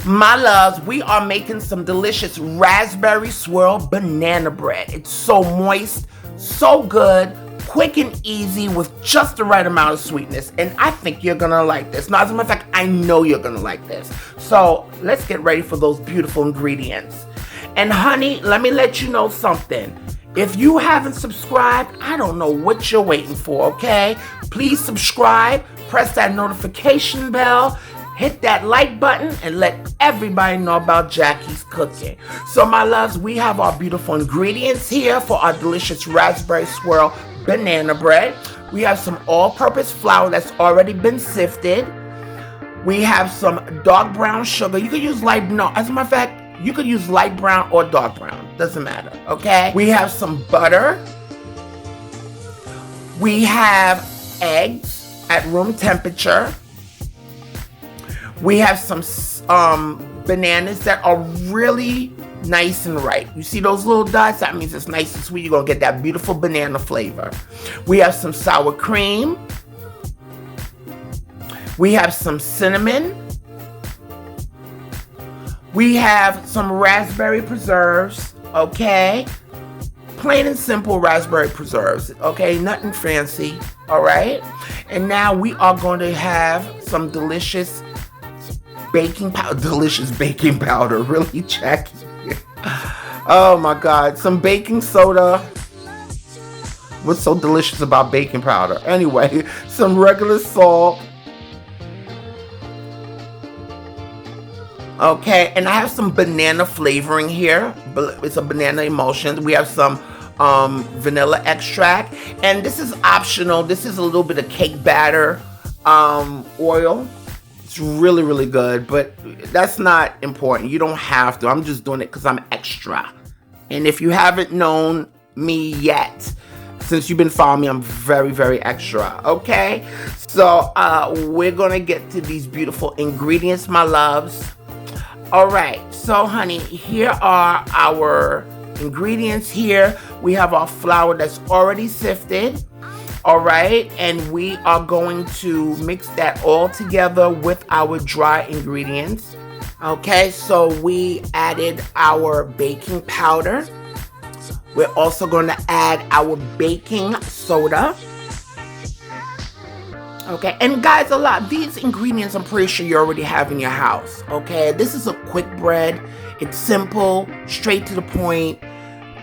My loves, we are making some delicious raspberry swirl banana bread. It's so moist, so good, quick and easy with just the right amount of sweetness. And I think you're gonna like this. Now, as a matter of fact, I know you're gonna like this. So let's get ready for those beautiful ingredients. And honey, let me let you know something. If you haven't subscribed, I don't know what you're waiting for, okay? Please subscribe, press that notification bell, hit that like button, and let everybody know about Jackie's cooking. So my loves, we have our beautiful ingredients here for our delicious raspberry swirl banana bread. We have some all-purpose flour that's already been sifted. We have some dark brown sugar. You could use light, no, as a matter of fact, you could use light brown or dark brown. Doesn't matter, okay? We have some butter. We have eggs at room temperature. We have some bananas that are really nice and ripe. You see those little dots? That means it's nice and sweet. You're going to get that beautiful banana flavor. We have some sour cream. We have some cinnamon. We have some raspberry preserves, okay? Plain and simple raspberry preserves, okay? Nothing fancy, all right? And now we are going to have some delicious baking powder, really, Jackie? Oh my God, some baking soda. What's so delicious about baking powder? Anyway, some regular salt. Okay, and I have some banana flavoring here. It's a banana emulsion. We have some vanilla extract, and this is optional. This is a little bit of cake batter oil. It's really, really good, but that's not important. You don't have to. I'm just doing it because I'm extra. And if you haven't known me yet, since you've been following me, I'm very, very extra, okay? So we're going to get to these beautiful ingredients, my loves. All right, so honey, here are our ingredients here. We have our flour that's already sifted. All right, and we are going to mix that all together with our dry ingredients. Okay, so we added our baking powder. We're also going to add our baking soda. Okay, and guys, these ingredients I'm pretty sure you already have in your house. Okay, this is a quick bread. It's simple, straight to the point.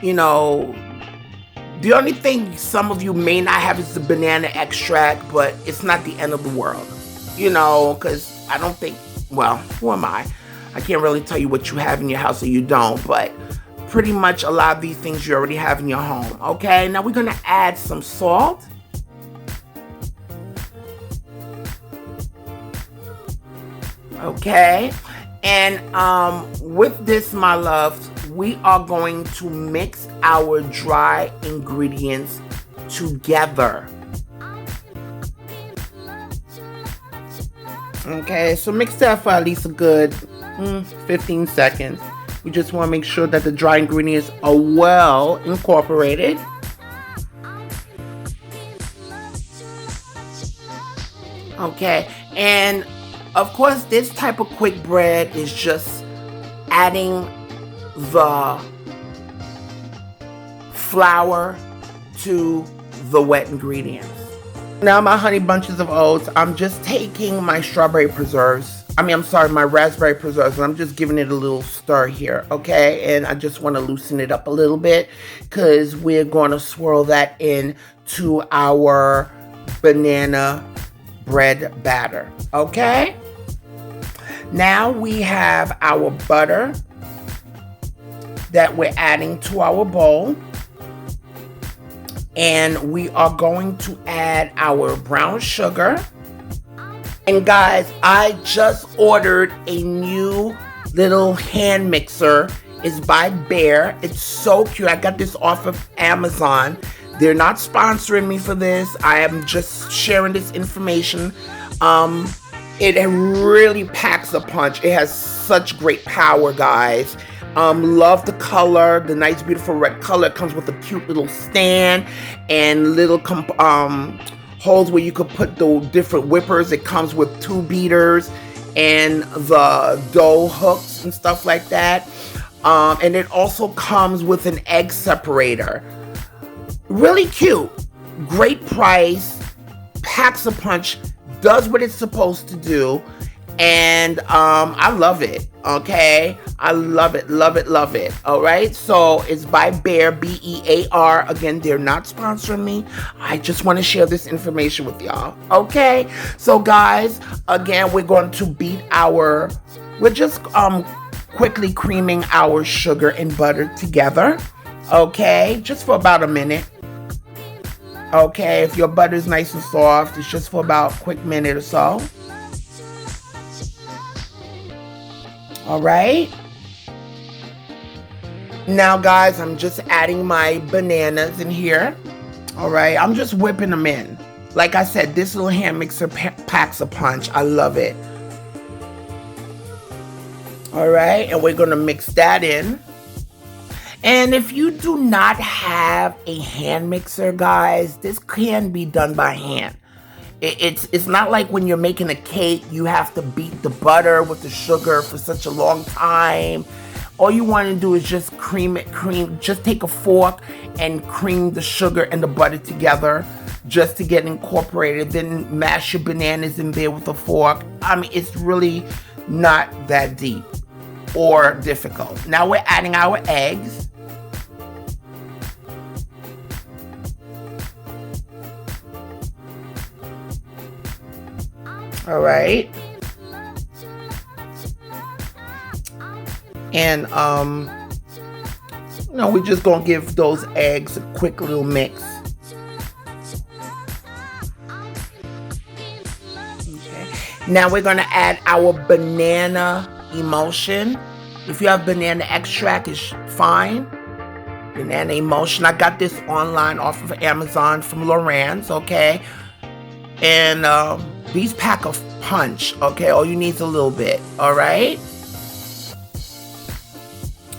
You know, the only thing some of you may not have is the banana extract, but it's not the end of the world. You know, because I don't think, well, who am I? I can't really tell you what you have in your house or you don't, but pretty much a lot of these things you already have in your home. Okay, now we're going to add some salt. Okay, and with this, my loves, we are going to mix our dry ingredients together. Okay, so mix that for at least a good 15 seconds. We just want to make sure that the dry ingredients are well incorporated. Okay, and of course, this type of quick bread is just adding the flour to the wet ingredients. Now my honey bunches of oats, I'm just taking my strawberry preserves. My raspberry preserves, and I'm just giving it a little stir here, okay? And I just want to loosen it up a little bit because we're going to swirl that into our banana bread batter, okay? Now we have our butter that we're adding to our bowl. And we are going to add our brown sugar. And guys, I just ordered a new little hand mixer. It's by Bear. It's so cute. I got this off of Amazon. They're not sponsoring me for this. I am just sharing this information. It really packs a punch. It has such great power, guys. Love the color, the nice, beautiful red color. It comes with a cute little stand and little holes where you could put the different whippers. It comes with 2 beaters. and the dough hooks and stuff like that. And it also comes with an egg separator. Really cute. Great price. Packs a punch. Does what it's supposed to do. And I love it. Okay, I love it, love it, love it. All right, so it's by Bear, B-E-A-R. Again, they're not sponsoring me. I just want to share this information with y'all. Okay, so guys, again, we're going to we're just quickly creaming our sugar and butter together. Okay, just for about a minute. Okay, if your butter is nice and soft, it's just for about a quick minute or so. All right. Now, guys, I'm just adding my bananas in here. All right. I'm just whipping them in. Like I said, this little hand mixer packs a punch. I love it. All right. And we're going to mix that in. And if you do not have a hand mixer, guys, this can be done by hand. It's not like when you're making a cake, you have to beat the butter with the sugar for such a long time. All you want to do is just just take a fork and cream the sugar and the butter together just to get incorporated. Then mash your bananas in there with a fork. I mean, it's really not that deep or difficult. Now we're adding our eggs. All right. And, we're just going to give those eggs a quick little mix. Okay. Now we're going to add our banana emulsion. If you have banana extract, it's fine. Banana emulsion. I got this online off of Amazon from Lorenz, okay? And, these pack a punch, okay? All you need is a little bit, all right?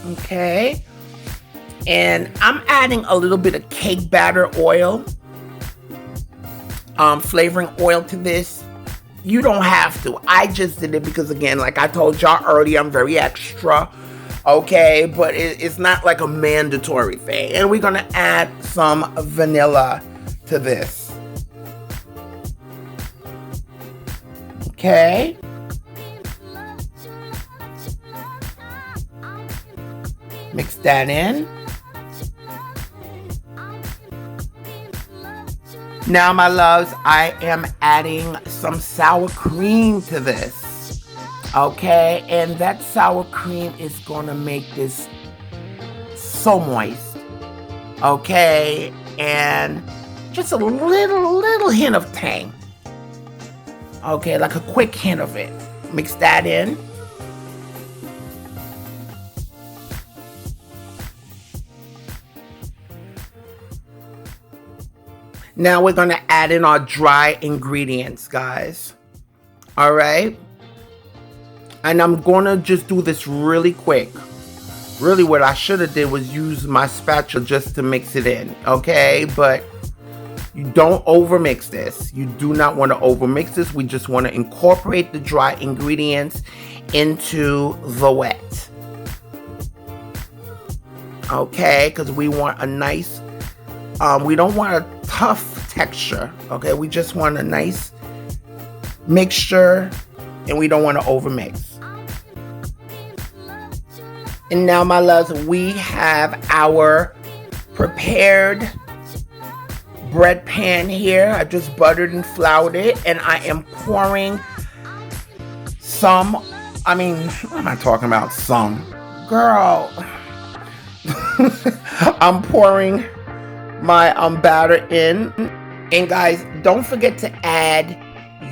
Okay. And I'm adding a little bit of cake batter oil, flavoring oil to this. You don't have to. I just did it because, again, like I told y'all earlier, I'm very extra, okay? But it's not like a mandatory thing. And we're going to add some vanilla to this. Okay. Mix that in. Now, my loves, I am adding some sour cream to this. Okay, and that sour cream is going to make this so moist. Okay, and just a little hint of tang. Okay, like a quick hint of it. Mix that in. Now we're going to add in our dry ingredients, guys. All right. And I'm going to just do this really quick. Really, what I should have did was use my spatula just to mix it in. Okay, but you don't overmix this. You do not want to overmix this. We just want to incorporate the dry ingredients into the wet. Okay, because we want a nice, we don't want a tough texture. Okay, we just want a nice mixture and we don't want to overmix. And now, my loves, we have our prepared bread pan here. I just buttered and floured it, and I am pouring some, I mean, what am I talking about? Some. Girl. I'm pouring my batter in. And guys, don't forget to add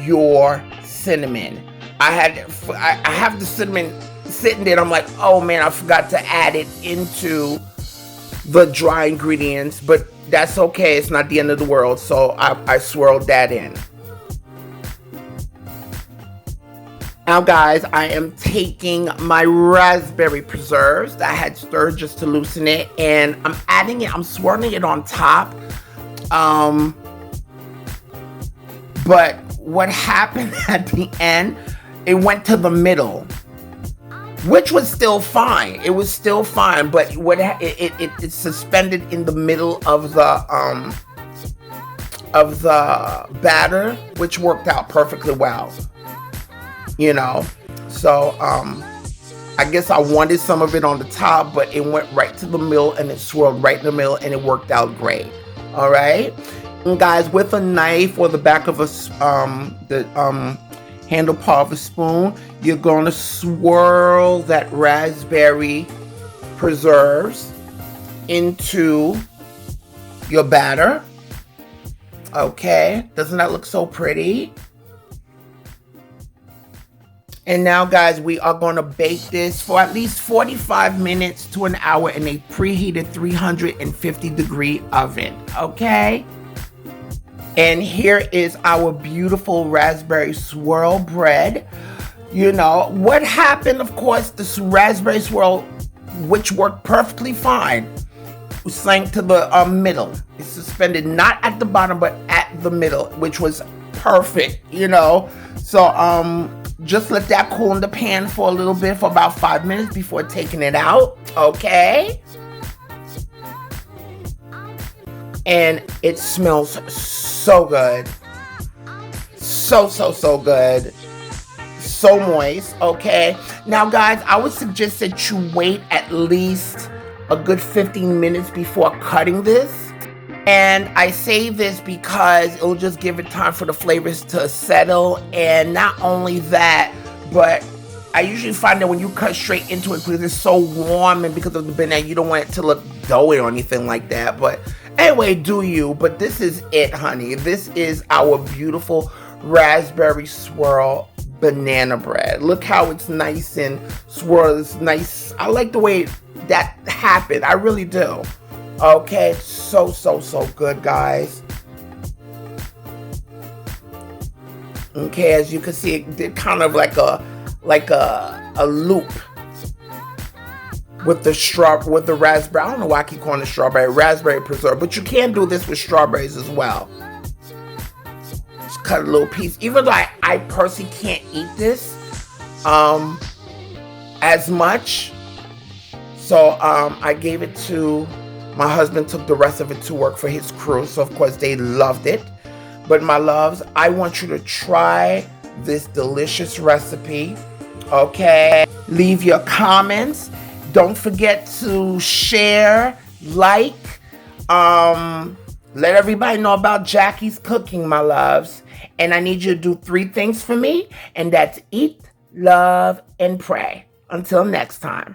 your cinnamon. I have the cinnamon sitting there, and I'm like, oh man, I forgot to add it into the dry ingredients, but that's okay. It's not the end of the world. So I swirled that in. Now, guys, I am taking my raspberry preserves that I had stirred just to loosen it, and I'm adding it. I'm swirling it on top. But what happened at the end, it went to the middle, which was still fine. It was still fine, but it suspended in the middle of the batter, which worked out perfectly well. You know, so I guess I wanted some of it on the top, but it went right to the middle and it swirled right in the middle and it worked out great. All right, and guys, with a knife or the back of a handle part of a spoon, you're going to swirl that raspberry preserves into your batter. Okay, doesn't that look so pretty? And now, guys, we are going to bake this for at least 45 minutes to an hour in a preheated 350-degree oven. Okay? And here is our beautiful raspberry swirl bread. You know, what happened, of course, this raspberry swirl, which worked perfectly fine, sank to the middle. It's suspended not at the bottom, but at the middle, which was perfect, you know. So, just let that cool in the pan for a little bit, for about 5 minutes before taking it out, okay? And it smells so good. So good. So moist, okay? Now, guys, I would suggest that you wait at least a good 15 minutes before cutting this. And I say this because it'll just give it time for the flavors to settle. And not only that, but I usually find that when you cut straight into it, because it's so warm and because of the banana, you don't want it to look doughy or anything like that. But anyway, do you. But this is it, honey. This is our beautiful raspberry swirl banana bread. Look how it's nice and swirl. It's nice. I like the way that happened. I really do. Okay, so good, guys. Okay, as you can see, it did kind of like a loop with the raspberry. I don't know why I keep calling it raspberry preserve, but you can do this with strawberries as well. Just cut a little piece. Even though I personally can't eat this as much, so I gave it to my husband. Took the rest of it to work for his crew, so of course they loved it. But my loves, I want you to try this delicious recipe, okay? Leave your comments. Don't forget to share, like, let everybody know about Jackie's cooking, my loves. And I need you to do 3 things for me, and that's eat, love, and pray. Until next time.